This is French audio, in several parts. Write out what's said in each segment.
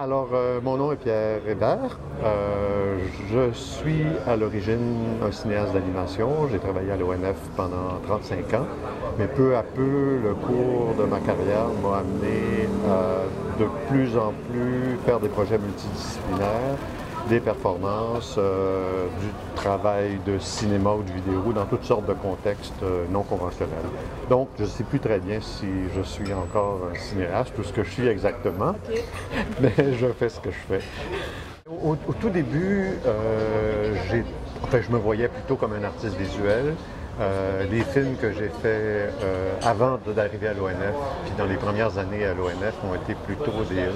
Alors, mon nom est Pierre Hébert. Je suis à l'origine un cinéaste d'animation. J'ai travaillé à l'ONF pendant 35 ans, mais peu à peu, le cours de ma carrière m'a amené à de plus en plus faire des projets multidisciplinaires, des performances, du travail de cinéma ou de vidéo dans toutes sortes de contextes non conventionnels. Donc, je ne sais plus très bien si je suis encore un cinéaste ou ce que je suis exactement, mais je fais ce que je fais. Au tout début, je me voyais plutôt comme un artiste visuel. Les films que j'ai faits avant d'arriver à l'ONF, puis dans les premières années à l'ONF, ont été plutôt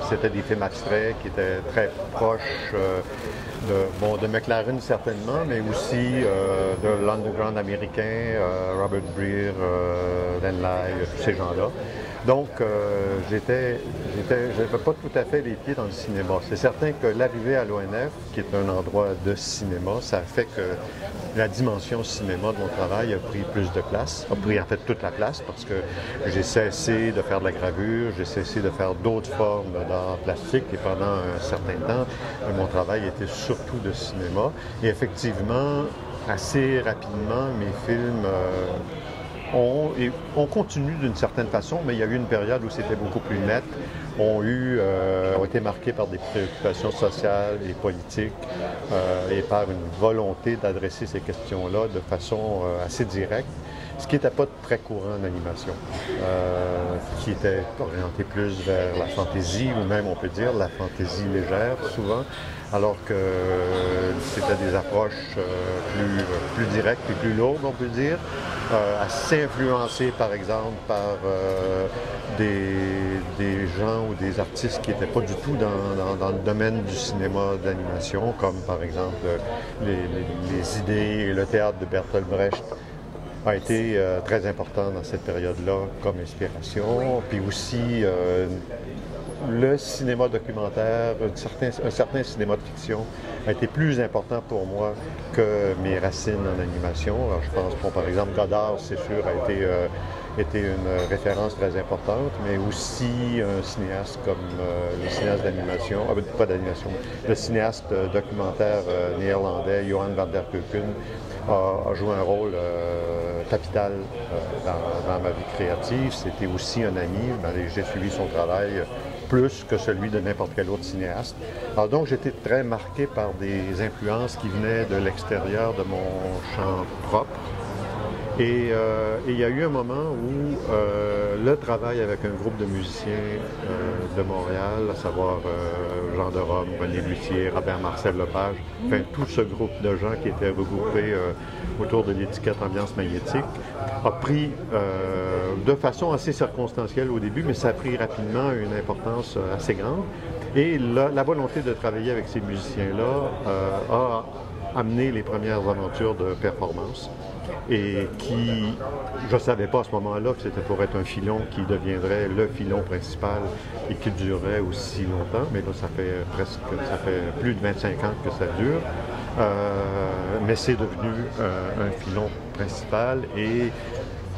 c'était des films abstraits qui étaient très proches de McLaren certainement, mais aussi de l'underground américain, Robert Greer, Len Lai, tous ces gens-là. Donc, j'avais pas tout à fait les pieds dans le cinéma. C'est certain que l'arrivée à l'ONF, qui est un endroit de cinéma, ça a fait que la dimension cinéma de mon travail a pris plus de place, a pris en fait toute la place parce que j'ai cessé de faire de la gravure, j'ai cessé de faire d'autres formes d'art plastique et pendant un certain temps, mon travail était surtout de cinéma. Et effectivement, assez rapidement, mes films on continue d'une certaine façon, mais il y a eu une période où c'était beaucoup plus net, ont été marqués par des préoccupations sociales et politiques et par une volonté d'adresser ces questions-là de façon assez directe, ce qui n'était pas très courant en animation, qui était orienté plus vers la fantaisie ou même, on peut dire, la fantaisie légère souvent, alors que c'était des approches plus directes et plus lourdes, on peut dire, assez influencées, par exemple, par des gens ou des artistes qui n'étaient pas du tout dans le domaine du cinéma d'animation, comme, par exemple, les idées et le théâtre de Bertolt Brecht a été très important dans cette période-là comme inspiration, puis aussi le cinéma documentaire, un certain cinéma de fiction a été plus important pour moi que mes racines en animation. Alors, je pense, par exemple, Godard, c'est sûr, a été une référence très importante, mais aussi un cinéaste comme le cinéaste d'animation, pas d'animation, le cinéaste documentaire néerlandais Johan van der Keuken a joué un rôle capital dans ma vie créative. C'était aussi un ami, j'ai suivi son travail plus que celui de n'importe quel autre cinéaste. Alors donc, j'étais très marqué par des influences qui venaient de l'extérieur de mon champ propre. Et il y a eu un moment où le travail avec un groupe de musiciens de Montréal, à savoir Jean de Rome, René Lucier, Robert Marcel Lepage, enfin tout ce groupe de gens qui étaient regroupés autour de l'étiquette Ambiance magnétique, a pris de façon assez circonstancielle au début, mais ça a pris rapidement une importance assez grande. Et la volonté de travailler avec ces musiciens-là a amené les premières aventures de performance et qui, je ne savais pas à ce moment-là que c'était pour être un filon qui deviendrait le filon principal et qui durerait aussi longtemps, mais là, ça fait plus de 25 ans que ça dure, mais c'est devenu un filon principal et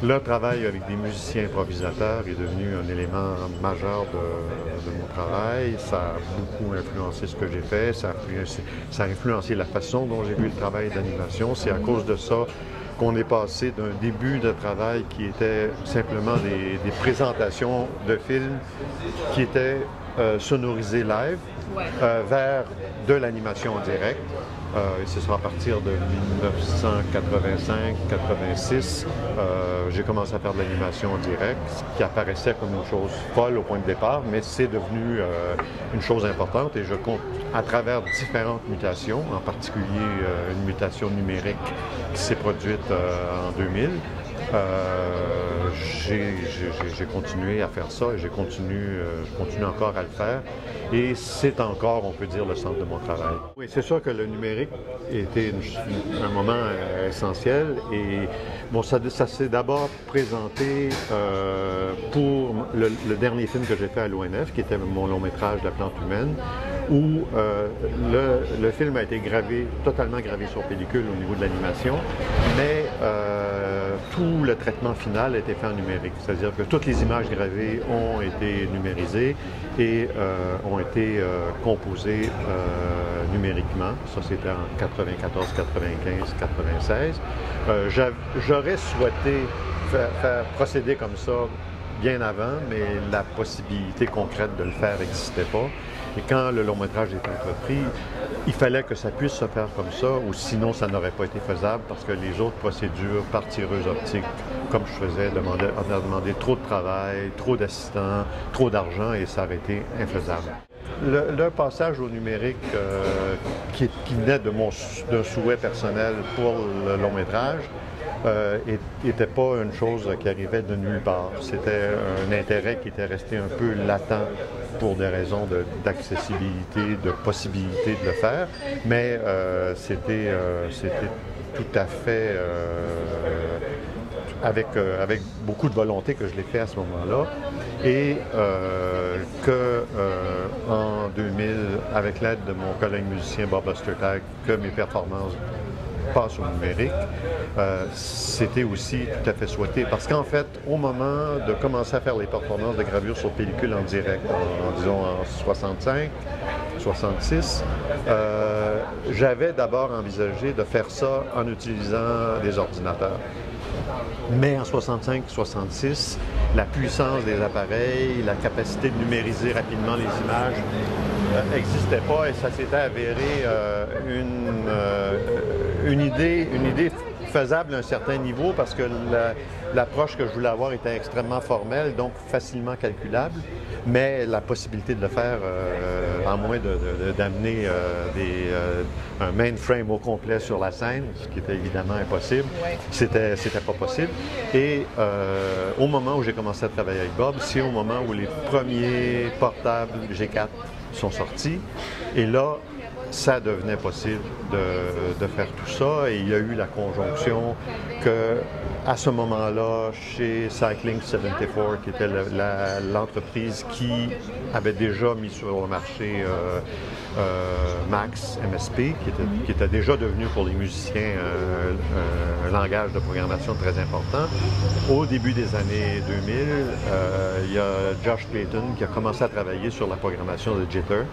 le travail avec des musiciens improvisateurs est devenu un élément majeur de mon travail. Ça a beaucoup influencé ce que j'ai fait, ça a influencé la façon dont j'ai vu le travail d'animation. C'est à cause de ça qu'on est passé d'un début de travail qui était simplement des présentations de films qui étaient sonorisés live vers de l'animation en direct. Et ce sera à partir de 1985-86, j'ai commencé à faire de l'animation en direct, ce qui apparaissait comme une chose folle au point de départ, mais c'est devenu une chose importante et je compte à travers différentes mutations, en particulier une mutation numérique qui s'est produite en 2000. J'ai continué à faire ça et je continue encore à le faire. Et c'est encore, on peut dire, le centre de mon travail. Oui, c'est sûr que le numérique était un moment essentiel et bon, ça s'est d'abord présenté pour le dernier film que j'ai fait à l'ONF, qui était mon long métrage La plante humaine, où le film a été totalement gravé sur pellicule au niveau de l'animation, mais tout le traitement final a été fait en numérique. C'est-à-dire que toutes les images gravées ont été numérisées et ont été composées numériquement. Ça, c'était en 94, 95, 96. J'aurais souhaité faire procéder comme ça bien avant, mais la possibilité concrète de le faire n'existait pas. Et quand le long-métrage est entrepris, il fallait que ça puisse se faire comme ça, ou sinon ça n'aurait pas été faisable parce que les autres procédures par tireuse optique, comme je faisais, on a demandé trop de travail, trop d'assistants, trop d'argent et ça aurait été infaisable. Le passage au numérique qui venait d'un souhait personnel pour le long-métrage, n'était pas une chose qui arrivait de nulle part. C'était un intérêt qui était resté un peu latent pour des raisons d'accessibilité, de possibilité de le faire, mais c'était tout à fait avec beaucoup de volonté que je l'ai fait à ce moment-là. Et en 2000, avec l'aide de mon collègue musicien Bob Ostertag, que mes performances passe au numérique, c'était aussi tout à fait souhaité. Parce qu'en fait, au moment de commencer à faire les performances de gravure sur pellicule en direct, disons en 65, 66, j'avais d'abord envisagé de faire ça en utilisant des ordinateurs. Mais en 65-66, la puissance des appareils, la capacité de numériser rapidement les images n'existait pas et ça s'était avéré une idée faisable à un certain niveau parce que l'approche que je voulais avoir était extrêmement formelle, donc facilement calculable, mais la possibilité de le faire en moins d'amener un mainframe au complet sur la scène, ce qui était évidemment impossible, c'était pas possible. Et au moment où j'ai commencé à travailler avec Bob, c'est au moment où les premiers portables G4 sont sortis, et là, ça devenait possible de faire tout ça et il y a eu la conjonction que à ce moment-là, chez Cycling 74, qui était l'entreprise qui avait déjà mis sur le marché Max MSP, qui était déjà devenu pour les musiciens un langage de programmation très important. Au début des années 2000, il y a Josh Clayton qui a commencé à travailler sur la programmation de Jitter.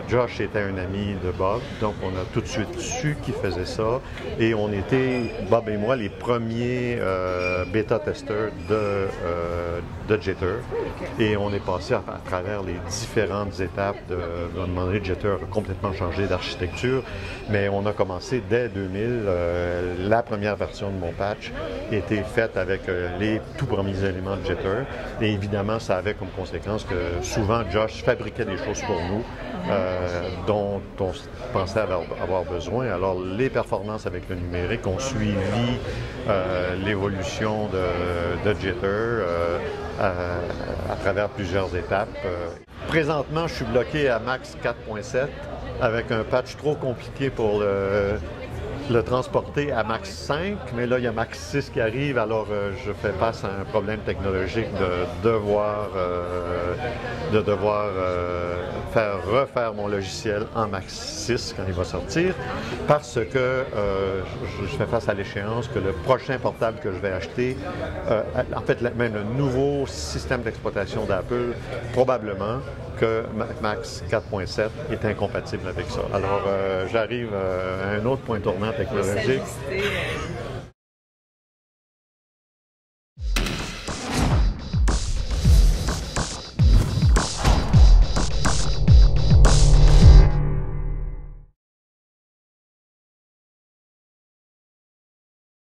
Josh était un ami de Bob, donc on a tout de suite su qu'il faisait ça et on était, Bob et moi, les premiers bêta-testeurs de Jitter et on est passé à travers les différentes étapes de demander. Jitter a complètement changé d'architecture, mais on a commencé dès 2000. La première version de mon patch était faite avec les tout premiers éléments de Jitter et évidemment ça avait comme conséquence que souvent Josh fabriquait des choses pour nous dont on pensait avoir besoin. Alors, les performances avec le numérique ont suivi l'évolution de Jitter à travers plusieurs étapes. Présentement, je suis bloqué à Max 4.7 avec un patch trop compliqué pour le transporter à Max 5, mais là, il y a Max 6 qui arrive, alors je fais face à un problème technologique de devoir refaire mon logiciel en Max 6 quand il va sortir, parce que je fais face à l'échéance que le prochain portable que je vais acheter, en fait, même le nouveau système d'exploitation d'Apple, probablement que Max 4.7 est incompatible avec ça. Alors, j'arrive à un autre point tournant technologique.